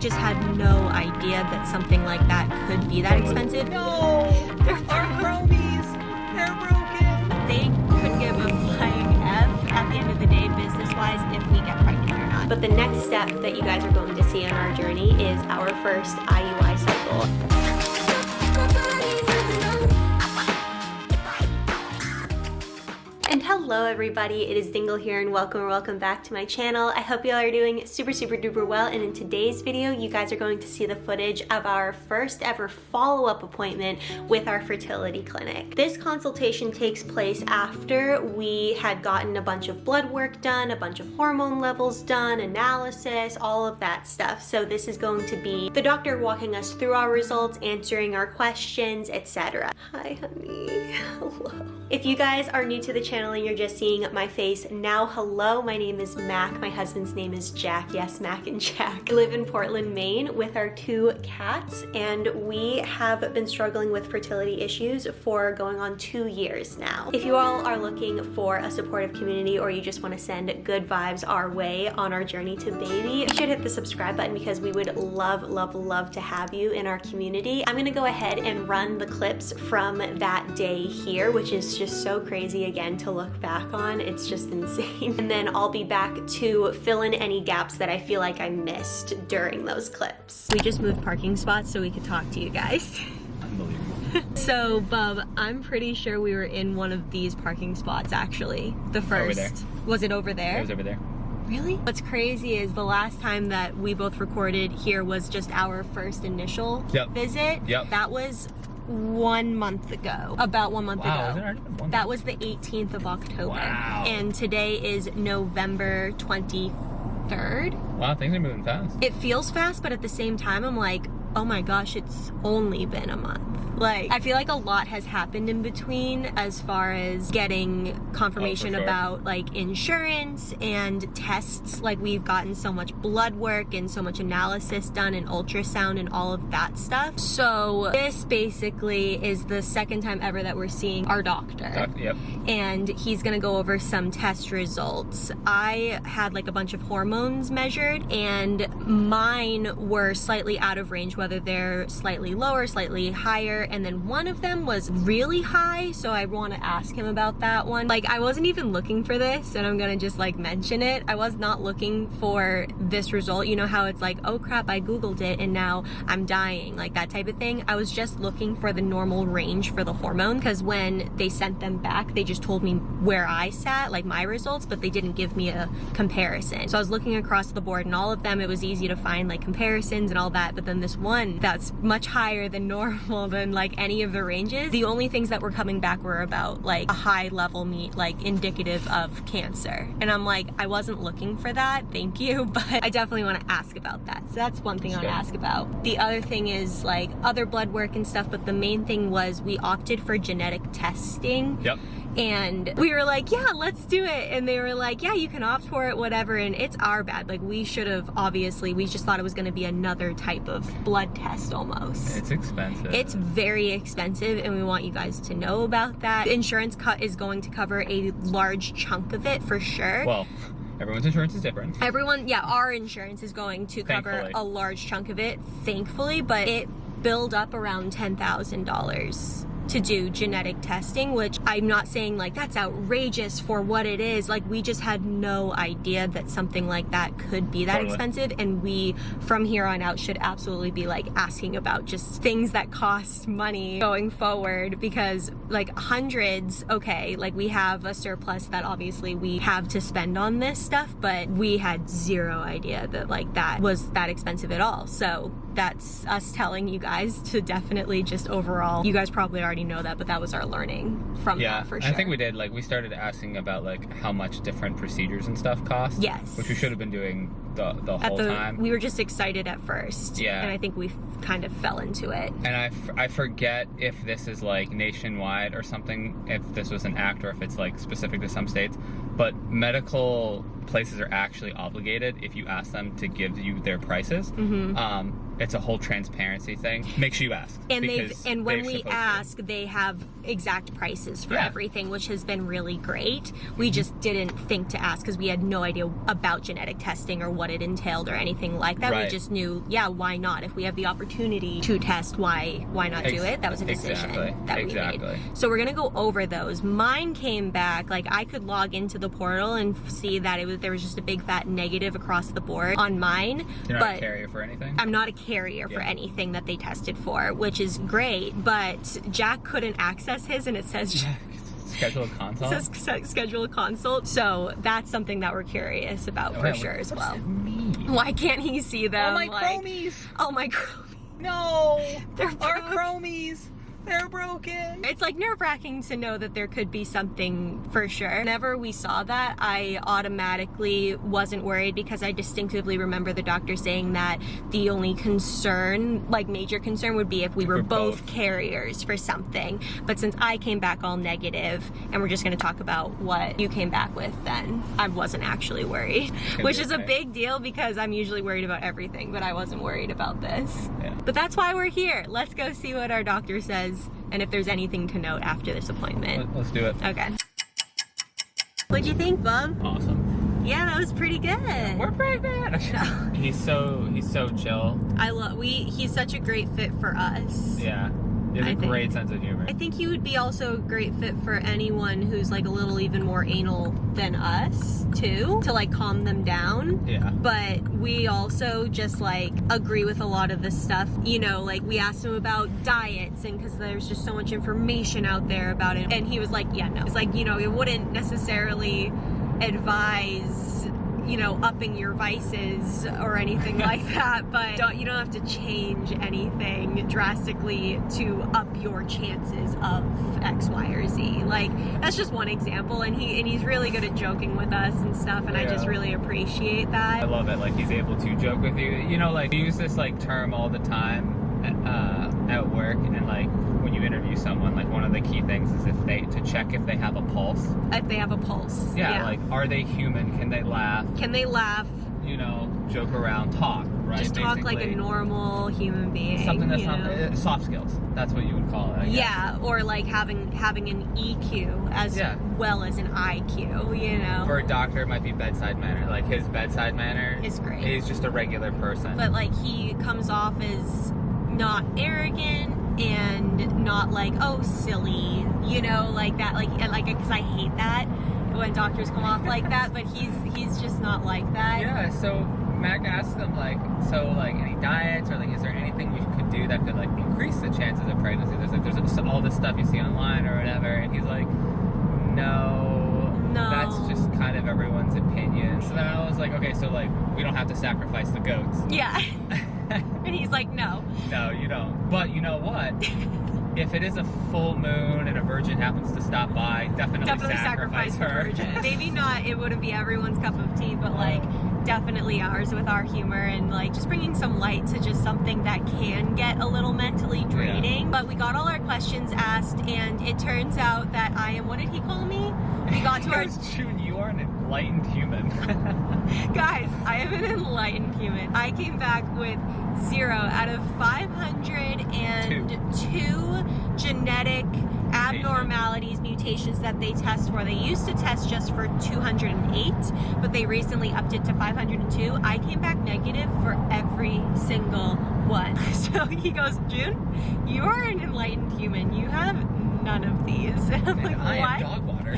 just had no idea that something like that could be that expensive. No! Our chromies! They're broken! They could give a flying F at the end of the day, business-wise, if we get pregnant or not. But the next step that you guys are going to see on our journey is our first IUI cycle. And hello everybody, it is Dingle here and welcome back to my channel. I hope you all are doing super duper well, and in today's video you guys are going to see the footage of our first ever follow-up appointment with our fertility clinic. This consultation takes place after we had gotten a bunch of blood work done, a bunch of hormone levels done, analysis, all of that stuff. So this is going to be the doctor walking us through our results, answering our questions, etc. Hi honey, hello. If you guys are new to the channel and you're just seeing my face now, hello, my name is Mac. My husband's name is Jack. Yes, Mac and Jack. We live in Portland, Maine with our 2 cats, and we have been struggling with fertility issues for going on 2 years now. If you all are looking for a supportive community or you just want to send good vibes our way on our journey to baby, you should hit the subscribe button because we would love to have you in our community. I'm gonna go ahead and run the clips from that day here, which is just so crazy again to look back on. It's just insane. And then I'll be back to fill in any gaps that I feel like I missed during those clips. We just moved parking spots so we could talk to you guys. Unbelievable. So, Bub, I'm pretty sure we were in one of these parking spots actually. The first. Over there. Was it over there? It was over there. Really? What's crazy is the last time that we both recorded here was just our first initial visit. Yep. That was 1 month ago. About 1 month Wow, ago. has it already been 1 month? That was the 18th of October. Wow. And today is November 23rd. Wow, things are moving fast. It feels fast, but at the same time, I'm like, oh my gosh, it's only been a month. Like, I feel like a lot has happened in between as far as getting confirmation about like insurance and tests. Like, we've gotten so much blood work and so much analysis done and ultrasound and all of that stuff. So this basically is the second time ever that we're seeing our doctor. Yep. And he's gonna go over some test results. I had like a bunch of hormones measured and mine were slightly out of range, whether they're slightly lower, slightly higher, and then one of them was really high, so I want to ask him about that one. Like, I wasn't even looking for this, and I'm gonna just like mention it. I was not looking for this result. You know how it's like, oh crap, I googled it and now I'm dying, like that type of thing. I was just looking for the normal range for the hormone, because when they sent them back, they just told me where I sat, like my results, but they didn't give me a comparison. So I was looking across the board, and all of them, it was easy to find like comparisons and all that, but then this one that's much higher than normal than like any of the ranges, the only things that were coming back were about like a high level meat, like indicative of cancer. And I'm like, I wasn't looking for that, thank you, but I definitely want to ask about that. So that's one thing I want to ask about. The other thing is like other blood work and stuff, but the main thing was we opted for genetic testing. Yep. And we were like, yeah, let's do it. And they were like, yeah, you can opt for it, whatever. And it's our bad. Like, we should have, obviously, we just thought it was going to be another type of blood test almost. It's expensive. It's very expensive, and we want you guys to know about that. The insurance cut is going to cover a large chunk of it for sure. Well, everyone's insurance is different. Everyone, yeah, our insurance is going to cover a large chunk of it, thankfully, but it billed up around $10,000 to do genetic testing, which I'm not saying like that's outrageous for what it is. Like, we just had no idea that something like that could be that expensive, and we from here on out should absolutely be like asking about just things that cost money going forward, because like hundreds, okay, like we have a surplus that obviously we have to spend on this stuff, but we had zero idea that like that was that expensive at all. So that's us telling you guys to definitely just overall, you guys probably already know that, but that was our learning from that for sure. I think we did. Like, we started asking about like how much different procedures and stuff cost. Yes. Which we should have been doing the whole time. We were just excited at first. Yeah. And I think we kind of fell into it. And I forget if this is like nationwide or something, if this was an act or if it's like specific to some states, but medical places are actually obligated if you ask them to give you their prices. It's a whole transparency thing. Make sure you ask. And when we ask, they have exact prices for everything, which has been really great. We just didn't think to ask because we had no idea about genetic testing or what it entailed or anything like that. Right. We just knew, yeah, why not? If we have the opportunity to test, why not do it? That was a decision that we made. So we're gonna go over those. Mine came back, like I could log into the portal and see that there was just a big fat negative across the board on mine. You're not a carrier for anything? I'm not a carrier for anything that they tested for, which is great, but Jack couldn't access his, and it says schedule a consult? It says schedule a consult, so that's something that we're curious about for sure as well. Why can't he see them? Oh my chromies! Oh my chromies! No! They're our chromies! They're broken. It's like nerve-wracking to know that there could be something for sure. Whenever we saw that, I automatically wasn't worried because I distinctively remember the doctor saying that the only concern, like major concern, would be if we were both carriers for something. But since I came back all negative, and we're just gonna talk about what you came back with, then I wasn't actually worried. Which is a big deal because I'm usually worried about everything, but I wasn't worried about this. Yeah. But that's why we're here. Let's go see what our doctor says and if there's anything to note after this appointment. Let's do it. Okay. What'd you think, bub? Awesome. Yeah, that was pretty good. We're pregnant. He's so chill. He's such a great fit for us. Yeah. He has a great sense of humor. I think he would be also a great fit for anyone who's like a little even more anal than us too, to like calm them down. Yeah. But we also just like agree with a lot of this stuff. You know, like we asked him about diets, and because there's just so much information out there about it, and he was like, yeah, no. It's like, you know, it wouldn't necessarily advise, you know, upping your vices or anything like that, but you don't have to change anything drastically to up your chances of X, Y, or Z. Like, that's just one example, and he's really good at joking with us and stuff, and I just really appreciate that. I love it, like he's able to joke with you. You know, like we use this like term all the time at work, and like when you interview someone, like one of the key things is to check if they have a pulse. If they have a pulse. Yeah, like are they human? Can they laugh? Can they laugh? You know, joke around, talk, right? Just talk like a normal human being. Something that's not soft skills. That's what you would call it, I guess. Yeah, or like having an EQ as well as an IQ, you know. For a doctor, it might be bedside manner. Like his bedside manner is great. He's just a regular person. But like he comes off as not arrogant and not like, oh, silly, you know, like that, like because I hate that when doctors come off like that, but he's just not like that. Yeah, so Mac asked him like any diets or like is there anything we could do that could like increase the chances of pregnancy? There's all this stuff you see online or whatever, and he's like, no, that's just kind of everyone's opinion. So then I was like, okay, so like we don't have to sacrifice the goats. Yeah. And he's like, no. No, you don't. But you know what? If it is a full moon and a virgin happens to stop by, definitely sacrifice her. The virgin. Maybe not, it wouldn't be everyone's cup of tea, but like definitely ours with our humor and like just bringing some light to just something that can get a little mentally draining. Yeah. But we got all our questions asked, and it turns out that I am, what did he call me? We got to our... June, you are an enlightened human. Guys, I am an enlightened human. I came back with 0 out of 502 genetic abnormalities, mutations that they test for. They used to test just for 208, but they recently upped it to 502. I came back negative for every single one. So he goes, June, you are an enlightened human. You have none of these. And I'm like, I what? am dog water.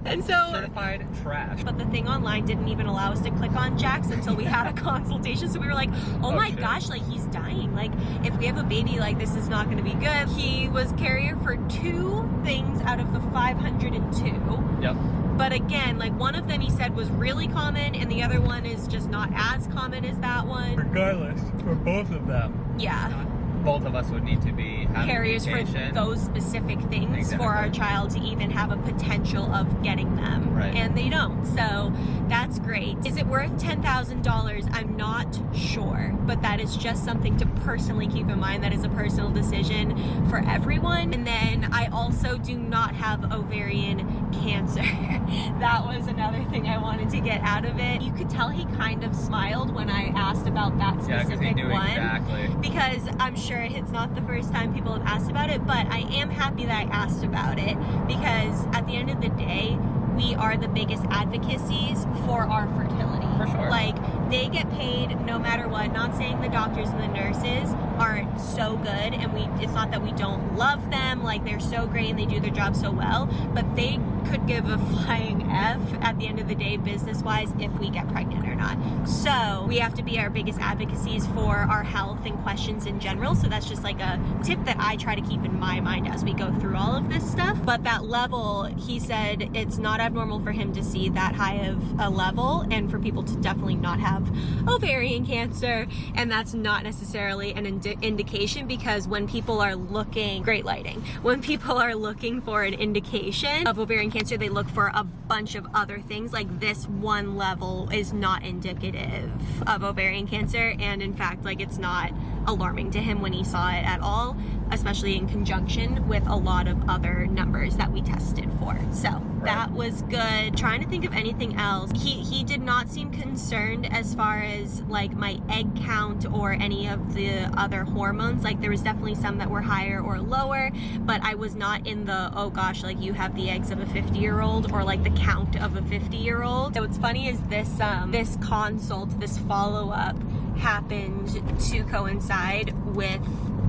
And so certified trash. But the thing online didn't even allow us to click on Jack's until we had a consultation. So we were like, oh my gosh, like he's dying. Like if we have a baby, like this is not going to be good. He was carrier for 2 things out of the 502. Yep. But again, like one of them he said was really common, and the other one is just not as common as that one. Regardless, for both of them. Yeah. Both of us would need to be carriers for those specific things for our child to even have a potential of getting them. Right. And they don't. So that's great. Is it worth $10,000? I'm not sure, but that is just something to personally keep in mind. That is a personal decision for everyone. And then I also do not have ovarian cancer. That was another thing I wanted to get out of it. You could tell he kind of smiled when I asked about that specific one. Exactly. Because I'm sure it's not the first time people have asked about it, but I am happy that I asked about it, because at the end of the day, we are the biggest advocacies for our fertility. For sure. Like, they get paid no matter what. Not saying the doctors and the nurses aren't so good, and it's not that we don't love them, like they're so great and they do their job so well, but they could give a flying F at the end of the day business-wise if we get pregnant or not. So we have to be our biggest advocacies for our health and questions in general. So that's just like a tip that I try to keep in my mind as we go through all of this stuff. But that level, he said it's not abnormal for him to see that high of a level and for people to definitely not have ovarian cancer. And that's not necessarily an indication, because when people are looking, great lighting, when people are looking for an indication of ovarian cancer, they look for a bunch of other things. Like this one level is not indicative of ovarian cancer, and in fact, like it's not alarming to him when he saw it at all, especially in conjunction with a lot of other numbers that we tested for. So that was good. Trying to think of anything else. He did not seem concerned as far as like my egg count or any of the other hormones. Like there was definitely some that were higher or lower, but I was not in the, oh gosh, like you have the eggs of a 50-year-old or like the count of a 50-year-old. So what's funny is this consult, this follow-up happened to coincide with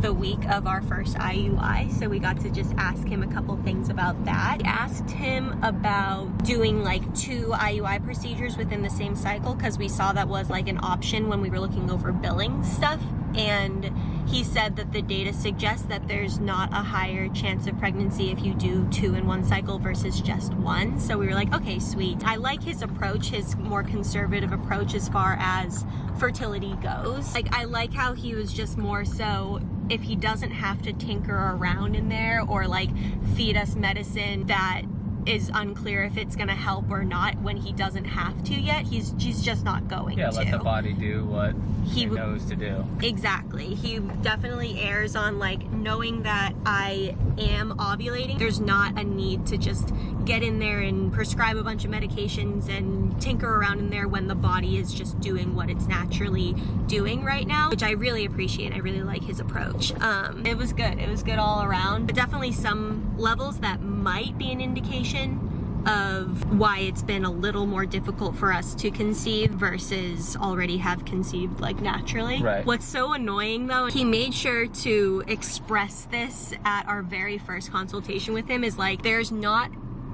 the week of our first IUI, so we got to just ask him a couple things about that. I asked him about doing like 2 IUI procedures within the same cycle, because we saw that was like an option when we were looking over billing stuff, and he said that the data suggests that there's not a higher chance of pregnancy if you do 2 in one cycle versus just 1. So we were like, okay, sweet. I like his approach, his more conservative approach as far as fertility goes. Like I like how he was just more so, if he doesn't have to tinker around in there or like feed us medicine that is unclear if it's gonna help or not when he doesn't have to yet, he's just not going to. Yeah, let the body do what he knows to do. Exactly. He definitely errs on like knowing that I am ovulating. There's not a need to just get in there and prescribe a bunch of medications and tinker around in there when the body is just doing what it's naturally doing right now, which I really appreciate. I really like his approach. It was good. It was good all around, but definitely some levels that might be an indication of why it's been a little more difficult for us to conceive versus already have conceived like naturally. Right. What's so annoying though, he made sure to express this at our very first consultation with him, is like there's not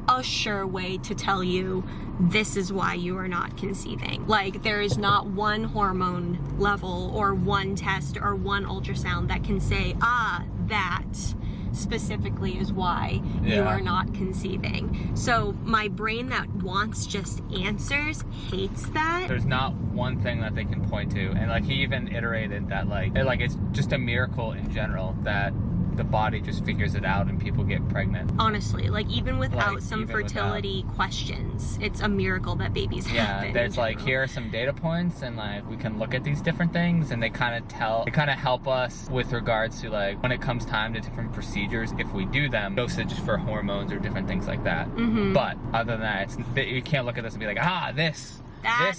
a sure way to tell you this is why you are not conceiving. Like there is not one hormone level or one test or one ultrasound that can say, that specifically is why you are not conceiving. So my brain that wants just answers hates that. There's not one thing that they can point to, and like he even iterated that like it's just a miracle in general that the body just figures it out and people get pregnant. Honestly, like even without some fertility questions, it's a miracle that babies happen. Yeah, there's like, here are some data points, and like we can look at these different things, and they kind of help us with regards to like when it comes time to different procedures, if we do them, dosage for hormones or different things like that. But other than that, you can't look at this and be like, this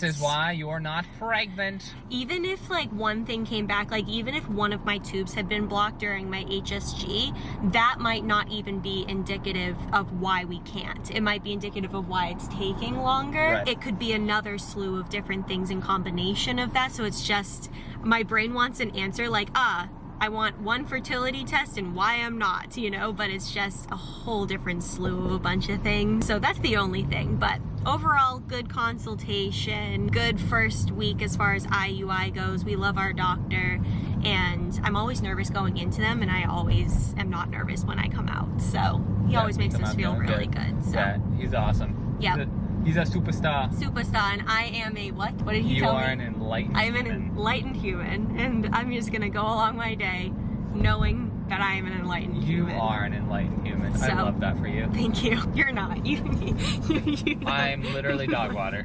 is why you're not pregnant. Even if like one thing came back, like even if one of my tubes had been blocked during my HSG, that might not even be indicative of why we can't. It might be indicative of why it's taking longer. Right. It could be another slew of different things in combination of that. So it's just, my brain wants an answer like, I want one fertility test and why I'm not, you know, but it's just a whole different slew of a bunch of things. So that's the only thing, but overall, good consultation, good first week as far as IUI goes. We love our doctor, and I'm always nervous going into them, and I always am not nervous when I come out. So he always makes us feel really good. So yeah, he's awesome. Yeah. He's a superstar. Superstar, and I am a what? What did he tell me? You are an enlightened I am an enlightened human, and I'm just gonna go along my day knowing that I am an enlightened human. You are an enlightened human. So, I love that for you. Thank you. You're not. You I'm literally dog water.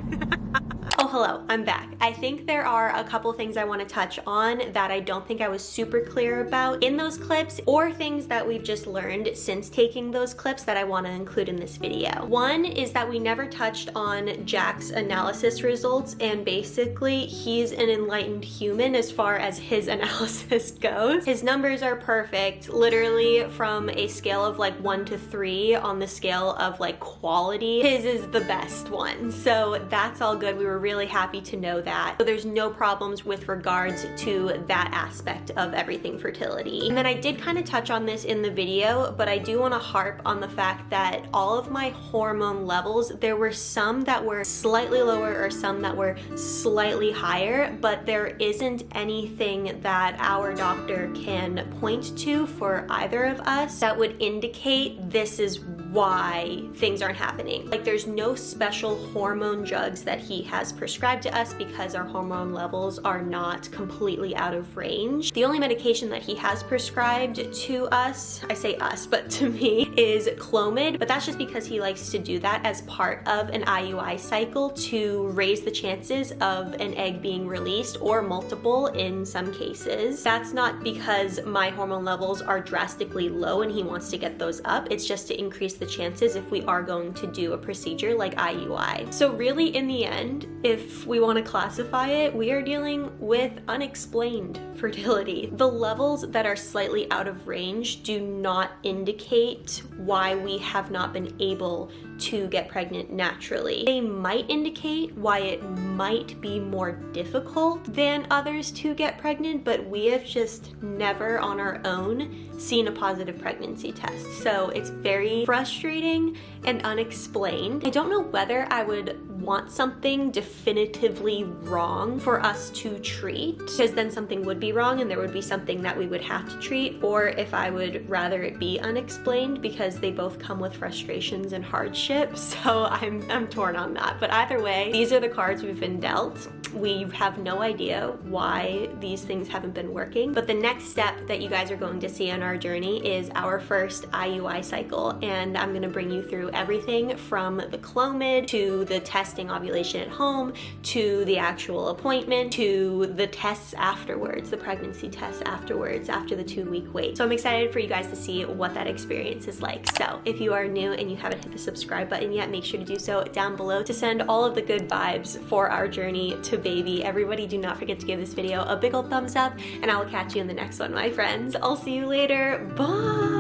Oh, hello, I'm back. I think there are a couple things I want to touch on that I don't think I was super clear about in those clips, or things that we've just learned since taking those clips that I want to include in this video. One is that we never touched on Jack's analysis results, and basically he's an enlightened human as far as his analysis goes. His numbers are perfect, literally from a scale of like 1 to 3 on the scale of like quality. His is the best one, so that's all good. We were really really happy to know that. So there's no problems with regards to that aspect of everything fertility. And then I did kind of touch on this in the video, but I do want to harp on the fact that all of my hormone levels, there were some that were slightly lower or some that were slightly higher, but there isn't anything that our doctor can point to for either of us that would indicate this is why things aren't happening. Like, there's no special hormone drugs that he has prescribed to us because our hormone levels are not completely out of range. The only medication that he has prescribed to us, I say us, but to me, is Clomid, but that's just because he likes to do that as part of an IUI cycle to raise the chances of an egg being released, or multiple in some cases. That's not because my hormone levels are drastically low and he wants to get those up. It's just to increase the chances if we are going to do a procedure like IUI. So really, in the end, if we want to classify it, we are dealing with unexplained fertility. The levels that are slightly out of range do not indicate why we have not been able to get pregnant naturally. They might indicate why it might be more difficult than others to get pregnant, but we have just never on our own seen a positive pregnancy test. So it's very frustrating and unexplained. I don't know whether I would want something definitively wrong for us to treat, because then something would be wrong and there would be something that we would have to treat, or if I would rather it be unexplained, because they both come with frustrations and hardships. So I'm torn on that. But either way, these are the cards we've been dealt. We have no idea why these things haven't been working, but the next step that you guys are going to see on our journey is our first IUI cycle, and I'm going to bring you through everything from the Clomid to the testing ovulation at home to the actual appointment to the tests afterwards, the pregnancy tests afterwards, after the 2-week wait. So I'm excited for you guys to see what that experience is like. So if you are new and you haven't hit the subscribe button yet, make sure to do so down below to send all of the good vibes for our journey to baby. Everybody, do not forget to give this video a big old thumbs up, and I will catch you in the next one, my friends. I'll see you later. Bye.